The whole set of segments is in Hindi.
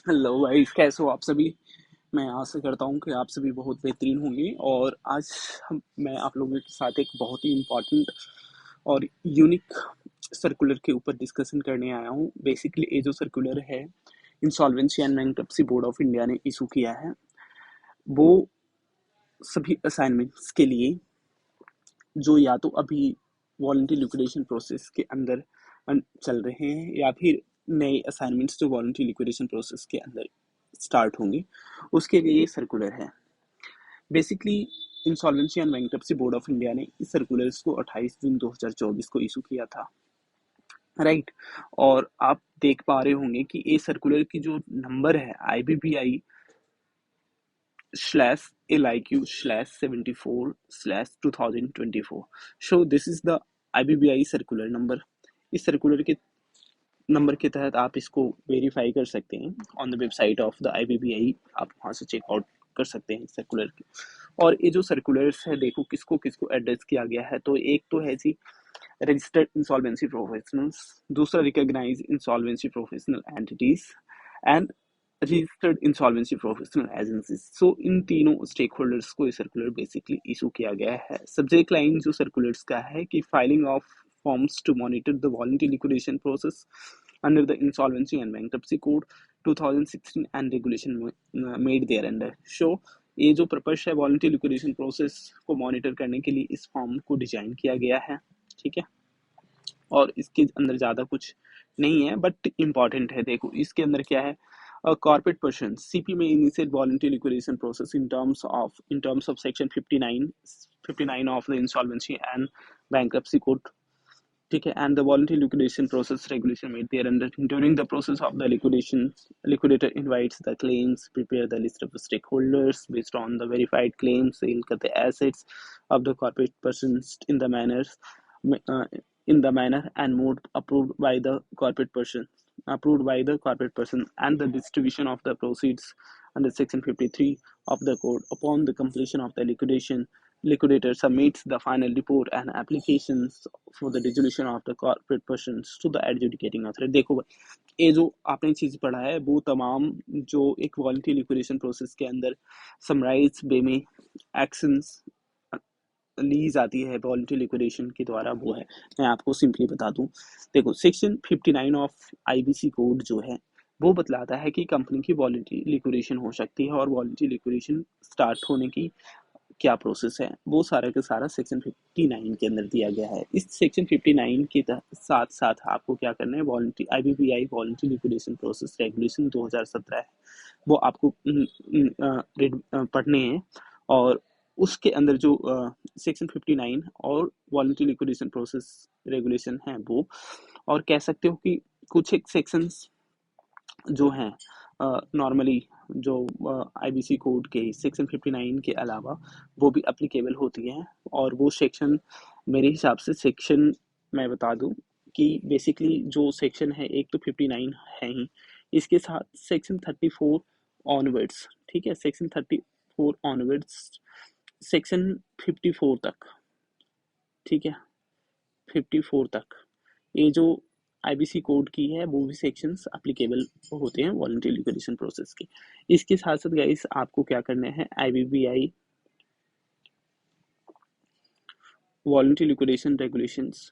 हेलो गाइस, कैसे हो आप सभी। मैं आशा करता हूँ कि आप सभी बहुत बेहतरीन होंगे। और आज मैं आप लोगों के साथ एक बहुत ही इम्पोर्टेंट और यूनिक सर्कुलर के ऊपर डिस्कशन करने आया हूँ। बेसिकली ये जो सर्कुलर है, insolvency and bankruptcy board of India ने इशू किया है। वो सभी असाइनमेंट्स के लिए जो या तो अभी वॉलंटरी लिक्विडेशन प्रोसेस के अंदर चल रहे हैं, या फिर नए असाइनमेंट्स जो वॉलंटरी लिक्विडेशन प्रोसेस के अंदर स्टार्ट होंगे, उसके लिए ये सर्कुलर है। Basically insolvency and bankruptcy board of India ने इस सर्कुलर्स को 28 जून 2024 को इशू किया था, राइट। और आप देख पा रहे होंगे कि ये सर्कुलर की जो नंबर है IBBI/LIQ/74/2024। So this is the IBBI circular number. इस सर्कुलर के नंबर के तहत आप इसको वेरीफाई कर सकते हैं on the website of the IBBI। आप वहाँ से चेकआउट कर सकते हैं सर्कुलर की। और ये जो सर्कुलर्स है, देखो किसको किसको एड्रेस किया गया है। तो एक तो है जी रजिस्टर्ड इंसॉल्वेंसी प्रोफेशनल्स, दूसरा recognise insolvency professional entities and registered insolvency professional agencies. So इन तीनों स्टेक होल्डर्स को ये सर्कुलर बेसिकली इशू किया गया है। सब्जेक्ट लाइन जो सर्कुलर्स का है कि filing of forms to monitor the voluntary liquidation process under the Insolvency and Bankruptcy Code 2016 and regulation made thereunder. So ये जो पर्पस है वॉलंटरी लिक्विडेशन प्रोसेस को मॉनिटर करने के लिए इस फॉर्म को डिजाइन किया गया है, ठीक है। और इसके अंदर ज़्यादा कुछ नहीं है, बट इम्पॉर्टेंट है। देखो इसके अंदर क्या है, corporate person CP may initiate voluntary liquidation process in terms of section 59 of the insolvency and bankruptcy code, ठीक है। And the voluntary liquidation process regulation made thereunder. During the process of the liquidation, liquidator invites the claims, prepare the list of stakeholders based on the verified claims, sale the assets of the corporate persons uh, in the manner and mode approved by the corporate person, and the distribution of the proceeds under section 53 of the code. Upon the completion of the liquidation, liquidator submits the final report and applications for the dissolution of the corporate persons to the adjudicating authority। देखो ये जो आपने चीज पढ़ा है वो तमाम जो एक वॉलंटरी लिक्विडेशन प्रोसेस के अंदर समराइज वे में एक्शंस ली जाती है वॉलंटरी लिक्विडेशन के द्वारा, वो है। मैं आपको सिंपली बता दूं, देखो सेक्शन 59 ऑफ IBC कोड जो है वो बतलाता है कि कंपनी की वॉलंटरी लिक्विडेशन हो सकती है, और वॉलंटरी लिक्विडेशन स्टार्ट होने की क्या प्रोसेस है वो सारा का सारा सेक्शन 59 के अंदर दिया गया है। इस सेक्शन 59 के साथ साथ आपको क्या करना है, voluntary IBBI voluntary liquidation process regulation 2017 है, वो आपको पढ़ने हैं। और उसके अंदर जो सेक्शन 59 और वॉलंटरी लिक्विडेशन प्रोसेस रेगुलेशन है वो, और कह सकते हो कि कुछ एक सेक्शंस जो हैं नॉर्मली जो IBC कोड के सेक्शन 59 के अलावा वो भी अप्लीकेबल होती हैं। और वो सेक्शन मेरे हिसाब से सेक्शन मैं बता दूं कि बेसिकली जो सेक्शन है, एक तो 59 है ही, इसके साथ सेक्शन 34 ऑनवर्ड्स, ठीक है, सेक्शन 34 ऑनवर्ड्स, सेक्शन 54 तक, ठीक है, 54 तक ये जो IBC कोड की है वो भी सेक्शंस अप्लीकेबल होते हैं वॉलंटरी लिक्विडेशन प्रोसेस के। इसके साथ साथ गाइस आपको क्या करना है, IBBI वॉलंटरी लिक्विडेशन रेगुलेशंस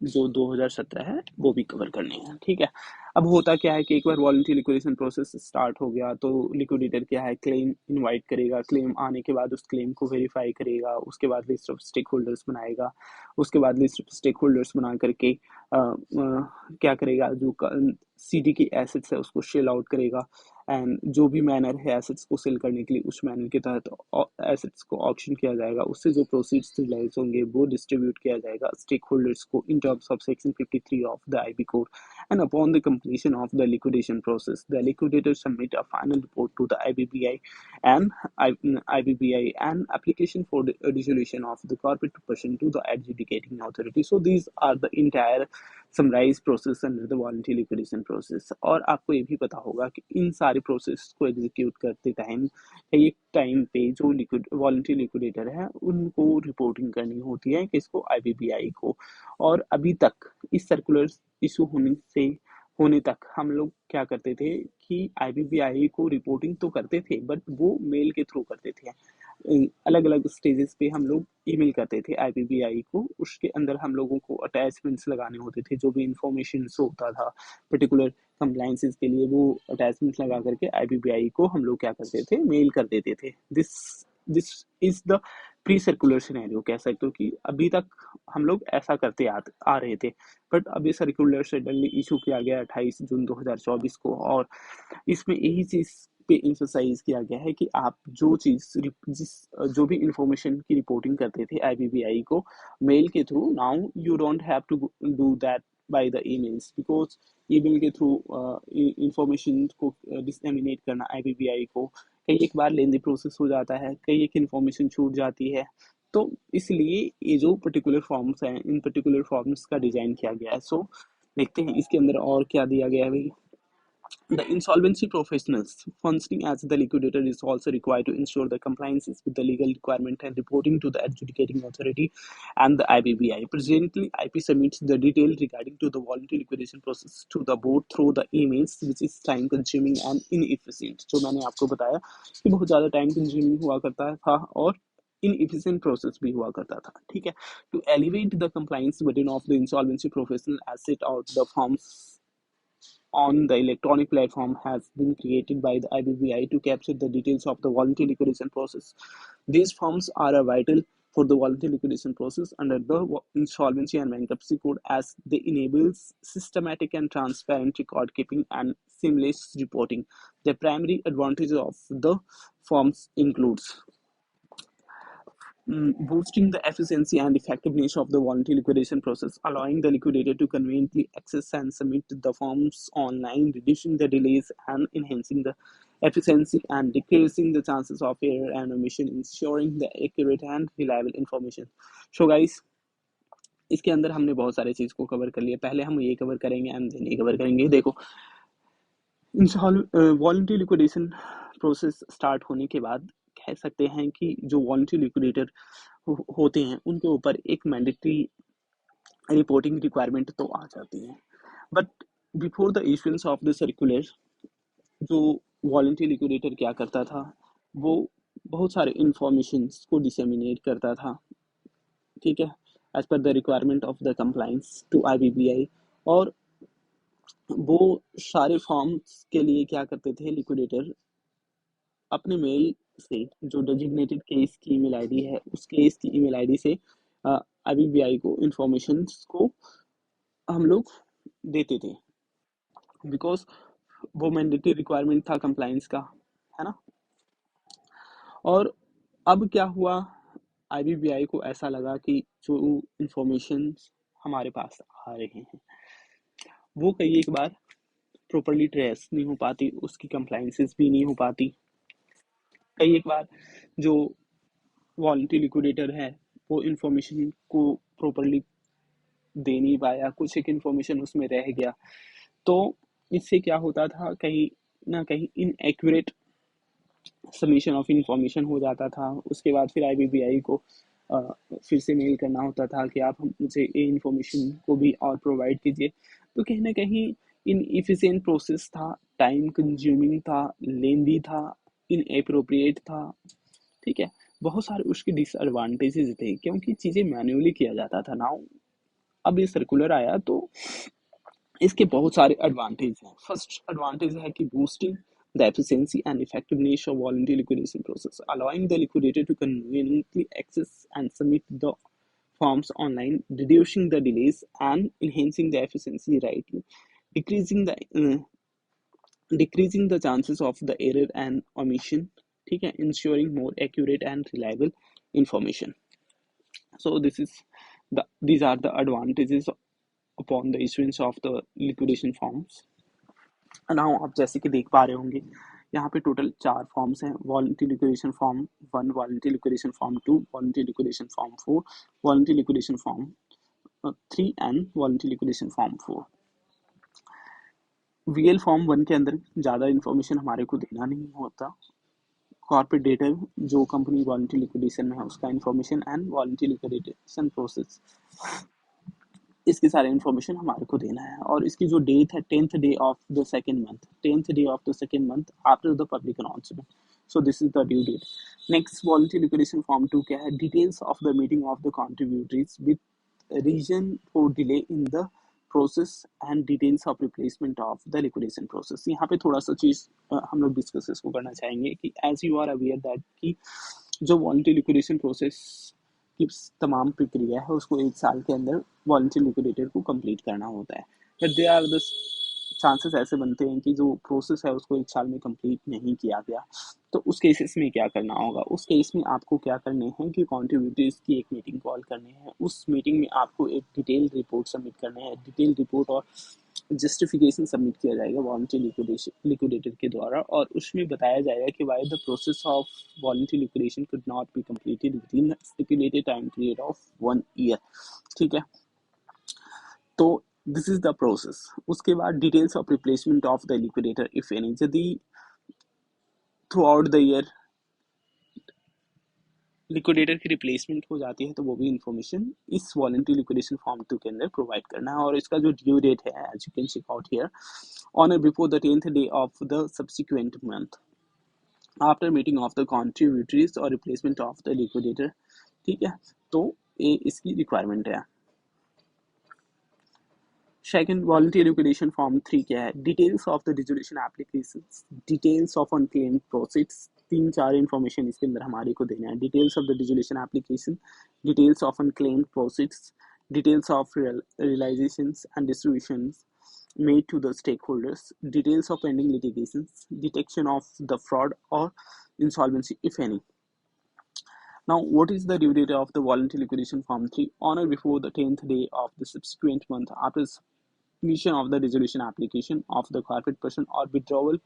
जो 2017 है वो भी कवर करने हैं, ठीक है। अब होता क्या है कि एक बार वॉलंटरी लिक्विडेशन प्रोसेस स्टार्ट हो गया तो लिक्विडेटर क्या है, क्लेम इनवाइट करेगा, क्लेम आने के बाद उस क्लेम को वेरीफाई करेगा, उसके बाद लिस्ट ऑफ स्टेक होल्डर्स बनाएगा, उसके बाद लिस्ट ऑफ स्टेक होल्डर्स बना करके क्या करेगा, जो CD की एसेट्स है उसको सेल आउट करेगा। एंड जो भी मैनर है एसेट्स को सेल करने के लिए, उस मैनर के तहत एसेट्स को ऑक्शन किया जाएगा, उससे जो प्रोसीड्स रिलाइज होंगे वो डिस्ट्रीब्यूट किया जाएगा स्टेक होल्डर्स को in terms of section 53 of the IB code. And upon the completion of the liquidation process, the liquidator submit a final report to the IBBI and application for the dissolution of the corporate person to the adjudicating authority. So these are the entire summarized process under the voluntary liquidation process। और आपको ये भी पता होगा कि इन सारे प्रोसेस को एग्जीक्यूट करते टाइम एक टाइम पे जो वॉलंटरी लिक्विडेटर है उनको रिपोर्टिंग करनी होती है किसको, IBBI को। और अभी तक इस सर्कुलर इशू होने से होने तक हम लोग क्या करते थे कि आईबीबीआई को रिपोर्टिंग तो करते थे, बट वो मेल के थ्रू करते थे। अलग अलग स्टेजेस पे हम लोग ईमेल करते थे आईबीबीआई को, उसके अंदर हम लोगों को अटैचमेंट्स लगाने होते थे, जो भी इंफॉर्मेशन होता था पर्टिकुलर कंप्लाइंसेस के लिए, वो अटैचमेंट लगा करके आईबीबीआई को हम लोग क्या करते थे, मेल कर देते थे। This this is the pre circular scenario, कह सकते हो कि अभी तक हम लोग ऐसा करते आ रहे थे। बट अभी सर्कुलर सडनली इशू किया गया 28 जून 2024 को, और इसमें यही चीज पे इंफोसाइज किया गया है कि आप जो भी इंफॉर्मेशन की रिपोर्टिंग करते थे आईबीबीआई को मेल के through, now you don't have to do that by the emails, because email के थ्रू इंफॉर्मेशन को डिसएमिनेट करना आईबीबीआई को कई एक बार लेंदी प्रोसेस हो जाता है, कई एक इंफॉर्मेशन छूट जाती है। तो इसलिए ये जो पर्टिकुलर फॉर्म्स हैं, इन पर्टिकुलर फॉर्म्स का डिजाइन किया गया है। सो देखते हैं इसके अंदर और क्या दिया गया है भाई। The insolvency professionals functioning as the liquidator is also required to ensure the compliances with the legal requirement and reporting to the adjudicating authority and the IBBI. Presently, IP submits the detail regarding to the voluntary liquidation process to the board through the emails, which is time consuming and inefficient. जो मैंने आपको बताया कि बहुत ज़्यादा टाइम कंज्यूमिंग हुआ करता था और inefficient process भी हुआ करता था, ठीक है। To elevate the compliance burden of the insolvency professional as set out the forms on the electronic platform has been created by the IBBI to capture the details of the voluntary liquidation process. These forms are vital for the voluntary liquidation process under the Insolvency and Bankruptcy Code, as they enable systematic and transparent record keeping and seamless reporting. The primary advantage of the forms includes boosting the efficiency and effectiveness of the voluntary liquidation process, allowing the liquidator to conveniently access and submit the forms online, reducing the delays and enhancing the efficiency and decreasing the chances of error and omission, ensuring the accurate and reliable information. So guys, इसके अंदर हमने बहुत सारे चीज को कवर कर लिया। पहले हम ये कवर करेंगे एंड देन ये कवर करेंगे। देखो, वॉलंटरी लिक्विडेशन प्रोसेस स्टार्ट होने के बाद कह सकते हैं कि जो वॉलंटरी लिक्विडेटर होते हैं उनके ऊपर एक मैंडेटरी रिपोर्टिंग रिक्वायरमेंट तो आ जाती है। But before the issuance of the circular, जो वॉलंटरी लिक्विडेटर क्या करता था, वो बहुत सारे इंफॉर्मेशन को डिसेमिनेट करता था, ठीक है, as per the requirement of the compliance to IBBI. और वो सारे फॉर्म्स के लिए क्या करते थे लिक्विडेटर, अपने मेल से जो डेजिग्नेटेड केस की ईमेल आईडी है, उस केस की ईमेल आईडी से आईबीबीआई को इंफॉर्मेशन को हम लोग देते थे, बिकॉज वो मैंडेटरी रिक्वायरमेंट था कंप्लाइंस का, है ना। और अब क्या हुआ, आईबीबीआई को ऐसा लगा कि जो इंफॉर्मेशन हमारे पास आ रहे हैं वो कई एक बार प्रॉपरली ट्रेस नहीं हो पाती, उसकी कंप्लाइंसेस भी नहीं हो पाती। कई एक बार जो वॉलंटरी लिक्विडेटर है वो इंफॉर्मेशन को प्रॉपरली दे नहीं पाया, कुछ एक इंफॉर्मेशन उसमें रह गया, तो इससे क्या होता था, कहीं ना कहीं इनएक्यूरेट सबमिशन ऑफ इंफॉर्मेशन हो जाता था। उसके बाद फिर आईबीबीआई को फिर से मेल करना होता था कि आप मुझे ये इंफॉर्मेशन को भी और प्रोवाइड कीजिए। तो कहीं ना कहीं इन इफिशिएंट प्रोसेस था, टाइम कंज्यूमिंग था, लेंदी था, इन अप्रोप्रिएट था, ठीक है। बहुत सारे उसके डिसएडवांटेजेस थे क्योंकि चीज़ें मैन्युअली किया जाता था। नाउ अब ये सर्कुलर आया तो इसके बहुत सारे एडवांटेज हैं। फर्स्ट एडवांटेज है कि boosting the efficiency and effectiveness of voluntary liquidation process, allowing the liquidator to conveniently access and submit the forms online, reducing the delays and enhancing the efficiency, right, decreasing the uh, decreasing the chances of the error and omission, ठीक है, ensuring more accurate and reliable information. So these are the advantages upon the issuance of the liquidation forms. Now आप जैसे कि देख पा रहे होंगे यहाँ पे टोटल 4 फॉर्म्स हैं। Voluntary liquidation form 1, voluntary liquidation form 2, voluntary liquidation form 4, voluntary liquidation form 3 and voluntary liquidation form 4। VL form 1 के अंदर ज़्यादा इन्फॉर्मेशन हमारे को देना नहीं होता, कॉर्पोरेट डेटा जो कंपनी वॉलंटरी लिक्विडेशन में है उसका information and voluntary liquidation process. इसकी सारी इन्फॉर्मेशन हमारे को देना है। और इसकी जो डेट है 10th day of the second month, 10th day of the second month after the public announcement. So this is the due date. Next voluntary liquidation form 2 क्या है? Details of the meeting of the contributories with reason for delay in the process and details of replacement of the liquidation process. यहाँ पे थोड़ा सा चीज हम लोग डिस्कस इसको करना चाहेंगे कि as you are aware that कि जो वॉलंटरी लिक्विडेशन प्रोसेस की तमाम प्रक्रिया है उसको 1 साल के अंदर वॉलंटरी लिक्विडेटर को कंप्लीट करना होता है। But they are the chances ऐसे बनते हैं कि जो प्रोसेस है उसको 1 साल में कंप्लीट नहीं किया गया, तो उस केसेस में क्या करना होगा? उस केस में आपको क्या करने हैं कि कॉन्ट्रीब्यूटर्स की एक मीटिंग कॉल करनी है। उस मीटिंग में आपको एक डिटेल रिपोर्ट सबमिट करना है। डिटेल रिपोर्ट और जस्टिफिकेशन सबमिट किया जाएगा वॉलंटरी लिक्विडेटर के द्वारा, और उसमें बताया जाएगा कि why the process of voluntary liquidation could not be completed within stipulated time period of 1 year. ठीक है, तो दिस इज द प्रोसेस। उसके बाद details of replacement of the liquidator if any, यदि throughout the year liquidator की रिप्लेसमेंट हो जाती है तो वो भी इंफॉर्मेशन इस वॉलंटरी लिक्विडेशन फॉर्म 2 के अंदर प्रोवाइड करना है। और इसका जो ड्यू डेट है as you can check out here, on और before the 10th day of the subsequent month after meeting of the contributories और रिप्लेसमेंट ऑफ द लिक्विडेटर। ठीक है, तो ये इसकी रिक्वायरमेंट है। सेकंड, वॉलंटरी लिक्विडेशन फॉर्म 3 क्या है? Details of the dissolution applications, details of unclaimed proceeds. 3-4 information इसके अंदर हमारे को देना है। Details of the dissolution application, details of unclaimed proceeds, details of realisations and distributions made to the stakeholders, details of pending litigations, detection of the fraud or insolvency if any. Now, what is the due date of the voluntary liquidation form 3? On or before the 10th day of the subsequent month after submission of the resolution application of the corporate person or withdrawal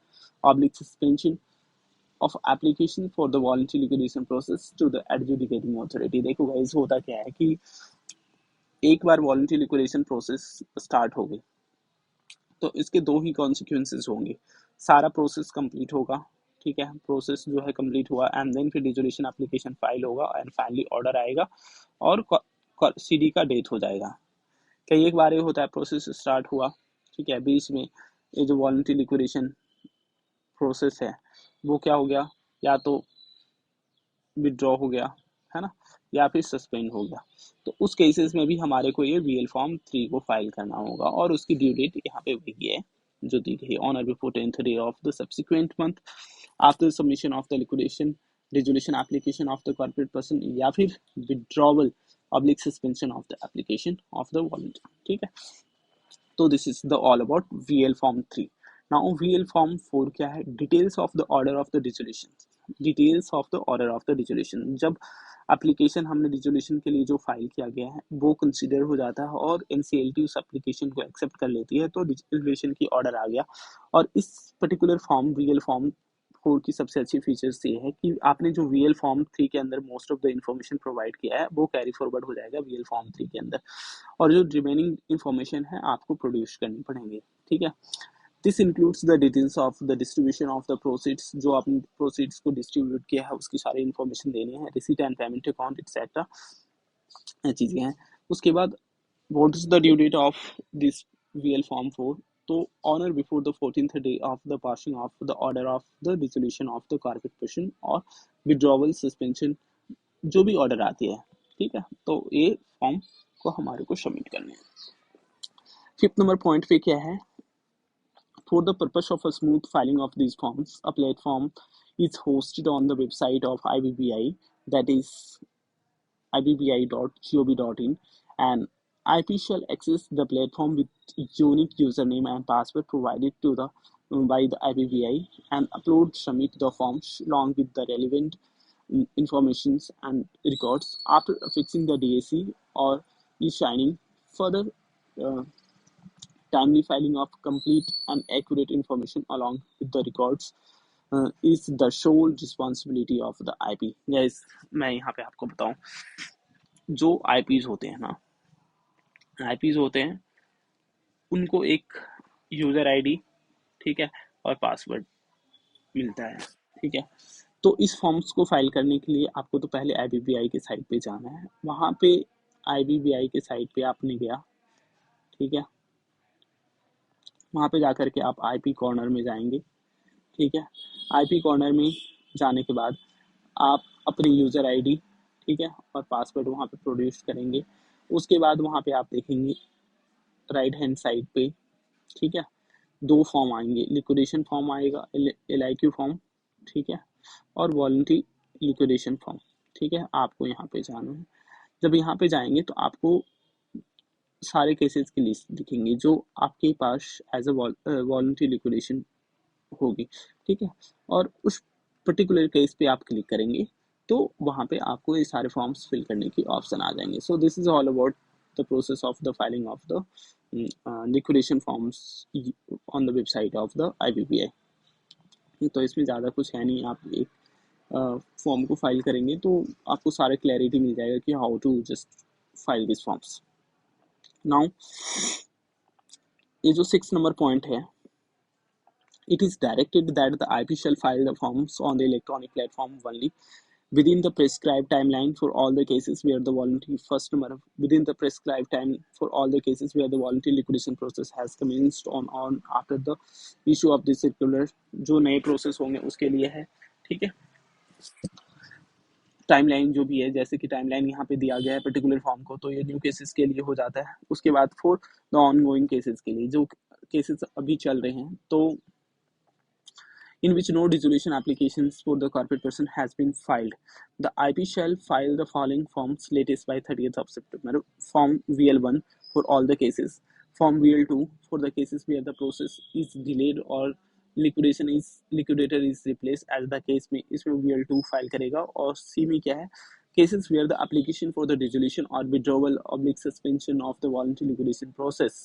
oblique suspension of application for the voluntary liquidation process to the adjudicating authority। देखो गाइस, होता क्या है कि एक बार वॉलंटरी लिक्विडेशन प्रोसेस स्टार्ट हो गई तो इसके दो ही कॉन्सिक्वेंसेस होंगे। सारा प्रोसेस कंप्लीट होगा, ठीक है, प्रोसेस जो है कंप्लीट हुआ एंड देन फिर डिसोल्यूशन एप्लीकेशन फाइल होगा एंड फाइनली ऑर्डर आएगा और सीडी का डेट हो जाएगा। कई एक बार ये होता है प्रोसेस स्टार्ट हुआ, ठीक है, बीच में ये जो वॉलंटरी लिक्विडेशन प्रोसेस है वो क्या हो गया, या तो विड्रॉ हो गया है ना, या फिर सस्पेंड हो गया। तो उस केसेस में भी हमारे को ये वीएल फॉर्म 3 को फाइल करना होगा और उसकी ड्यू डेट यहाँ पे वही है जो दी गई, ऑन और before 10th day of the subsequent month after submission of the liquidation resolution application of the corporate person या फिर withdrawal oblique suspension of the application of the voluntary. ठीक है, तो this is the all about VL form 3। Now VL form 4 क्या है? Details of the order of the dissolution. Details of the order of the dissolution, जब एप्लीकेशन हमने डिसोल्यूशन के लिए जो फाइल किया गया है वो कंसीडर हो जाता है और एनसीएलटी उस एप्लीकेशन को एक्सेप्ट कर लेती है तो डिसोल्यूशन की ऑर्डर आ गया। और इस पर्टिकुलर फॉर्म वीएल फॉर्म 4 की सबसे अच्छी फीचर्स ये है कि आपने जो वीएल फॉर्म 3 के अंदर most of the information provide किया है वो कैरी फॉरवर्ड हो जाएगा वीएल फॉर्म 3 के अंदर, और जो रिमेनिंग इन्फॉर्मेशन है आपको प्रोड्यूस करनी पड़ेंगे। ठीक है, this includes the details of the distribution of the proceeds, जो आपने प्रोसीड्स को डिस्ट्रीब्यूट किया है उसकी सारी इन्फॉर्मेशन देनी है, receipt and payment account etcetera चीज़ें हैं। उसके बाद what is the due date of this VL form 4? तो ऑन और before the 14th day of the passing of the order of the dissolution of the corporate person or withdrawal suspension, जो भी ऑर्डर आती है, ठीक है, तो ये फॉर्म को हमारे को सबमिट करने हैं। 5th नंबर पॉइंट पे क्या है? For the purpose of a smooth filing of these forms, a platform is hosted on the website of IBBI, that is ibbi.gov.in, and IP shall access the platform with unique username and password provided to the by the IBBI and upload submit the forms along with the relevant informations and records after affixing the DAC or e-signing. Further, uh, timely filing of complete and accurate information along with the records is the sole responsibility of the IP। guys, मैं यहाँ पे आपको बताऊं, जो IPs होते हैं ना, IPs होते हैं उनको एक यूज़र आईडी, ठीक है, और पासवर्ड मिलता है। ठीक है, तो इस फॉर्म्स को फाइल करने के लिए आपको तो पहले IBBI के साइट पे जाना है। वहाँ पे IBBI के साइट पे आपने गया, ठीक है। वहाँ पे जाकर के आप आईपी कॉर्नर में जाएंगे, ठीक है। आईपी कॉर्नर में जाने के बाद आप अपनी यूज़र आईडी, ठीक है, और पासवर्ड वहाँ पे प्रोड्यूस करेंगे। उसके बाद वहाँ पे आप देखेंगे राइट हैंड साइड पे, ठीक है, दो फॉर्म आएंगे, लिक्विडेशन फॉर्म आएगा, LIQ फॉर्म, ठीक है, और वॉलंटरी लिक्विडेशन फॉर्म, ठीक है। आपको यहाँ पे जाना है। जब यहाँ पे जाएंगे तो आपको सारे केसेस की लिस्ट दिखेंगी जो आपके पास एज अ वॉलंटरी लिक्विडेशन होगी, ठीक है। और उस पर्टिकुलर केस पे आप क्लिक करेंगे तो वहाँ पे आपको ये सारे फॉर्म्स फिल करने की ऑप्शन आ जाएंगे। सो this is all about the process of the filing of the liquidation forms on the website of the IBPI। तो इसमें ज़्यादा कुछ है नहीं, आप एक फॉर्म को फाइल करेंगे तो आपको सारे क्लैरिटी मिल जाएगा कि how to just file this forms. Now ये जो 6 नंबर पॉइंट है, it is directed that the IP shall file the forms on the electronic platform only within the prescribed timeline for all the cases where the voluntary first number within the prescribed time for all the cases where the voluntary liquidation process has commenced on after the issue of this circular। जो नए प्रोसेस होंगे उसके लिए है, ठीक है। टाइमलाइन जो भी है, जैसे कि टाइमलाइन यहाँ पे दिया गया है पर्टिकुलर फॉर्म को, तो ये न्यू केसेस के लिए हो जाता है। उसके बाद for the on going cases के लिए, जो केसेस अभी चल रहे हैं, तो in which no dissolution applications for the corporate person has been filed, the IP shall file the following forms latest by 30th of September. Form VL1 for all the cases, Form VL2 for the cases where the process is delayed or liquidator is replaced as the case में, इसमें VL2 फाइल करेगा। और C में क्या है, cases where the application for the dissolution or withdrawal oblique suspension of the voluntary liquidation process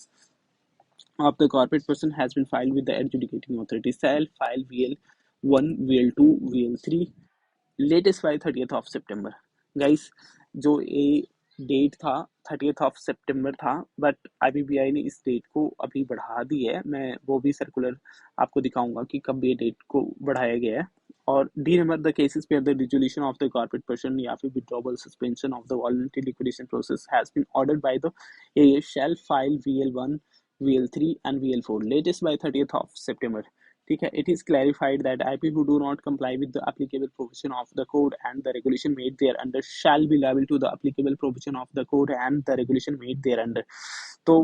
of the corporate person has been filed with the adjudicating authority shall file VL1, VL2, VL3 latest by 30th of September. Guys, जो ये डेट था 30th ऑफ सितंबर था, बट IBPI ने इस डेट को अभी बढ़ा दी है। मैं वो भी सर्कुलर आपको दिखाऊंगा कि कब ये डेट को बढ़ाया गया है। और the number the cases where the dissolution of the corporate person या फिर withdrawal suspension of the voluntary liquidation process has been ordered by the AA shall file VL1, VL3 and VL4 latest by 30th of September। ठीक है। It is clarified that IP who do not comply with the applicable provision of the code and the regulation made thereunder shall be liable to the applicable provision of the code and the regulation made thereunder। तो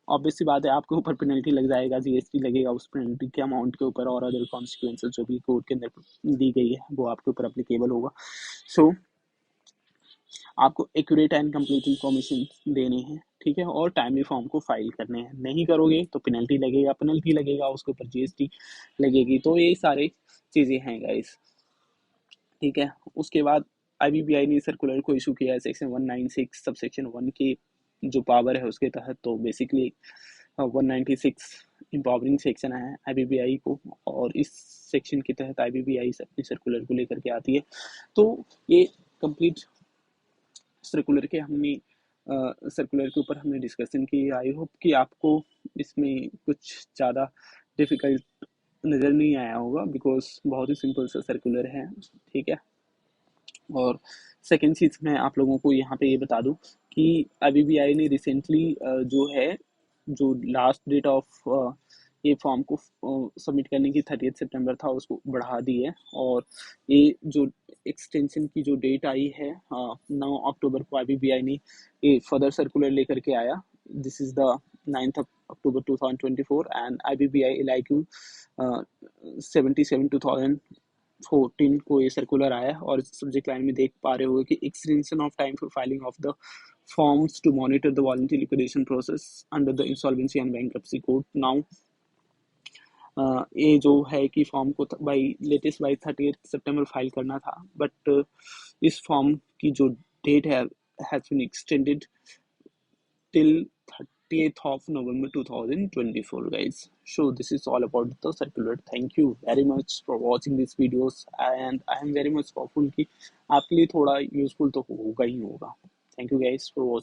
ऑब्वियस सी बात है, आपके ऊपर पेनल्टी लग जाएगा, GST लगेगा उस पेनल्टी के अमाउंट के ऊपर, और अदर कॉन्सिक्वेंसेस जो भी कोड के अंदर दी गई है वो आपके ऊपर अप्लीकेबल होगा। सो आपको एक्यूरेट एंड कंप्लीट इंफॉर्मेशन देने हैं, ठीक है, और टाइमली फॉर्म को फाइल करने हैं। नहीं करोगे तो पेनल्टी लगेगा, उसके ऊपर GST लगेगी। तो ये सारे चीज़ें हैं गाइस, ठीक है। उसके बाद IBPI ने सर्कुलर को इशू किया है सेक्शन 196 सब सेक्शन 1 की जो पावर है उसके तहत। तो बेसिकली 196 एम्पावरिंग सेक्शन है IBPI को, और इस सेक्शन के तहत IBPI अपनी सर्कुलर को लेकर के आती है। तो ये कंप्लीट सर्कुलर के ऊपर हमने डिस्कशन की। आई होप कि आपको इसमें कुछ ज़्यादा डिफ़िकल्ट नज़र नहीं आया होगा, बिकॉज बहुत ही सिंपल सा सर्कुलर है, ठीक है। और सेकेंड चीज़ मैं आप लोगों को यहाँ पे ये बता दूँ कि IBPI ने रिसेंटली जो है, जो लास्ट डेट ऑफ ये फॉर्म को सबमिट करने की 30th सितंबर था, उसको बढ़ा दी है। और ये जो एक्सटेंशन की जो डेट आई है 9 अक्टूबर को IBPI ने ये फर्दर सर्कुलर लेकर के आया। This is the 9th October 2024 and IBPI LIQ 77/2014 को ये सर्कुलर आया। और सब्जेक्ट लाइन में देख पा रहे हो कि extension of time for filing of the forms to monitor the voluntary liquidation process under the insolvency and bankruptcy code। now ये जो है कि फॉर्म को latest by 30th September file करना था, बट इस फॉर्म की जो डेट है has been extended till 30th of November 2024 guys। So this is all about the circular। thank you very much for watching these videos and I am very much hopeful कि आपके लिए थोड़ा यूजफुल तो होगा ही होगा। thank you guys for watching।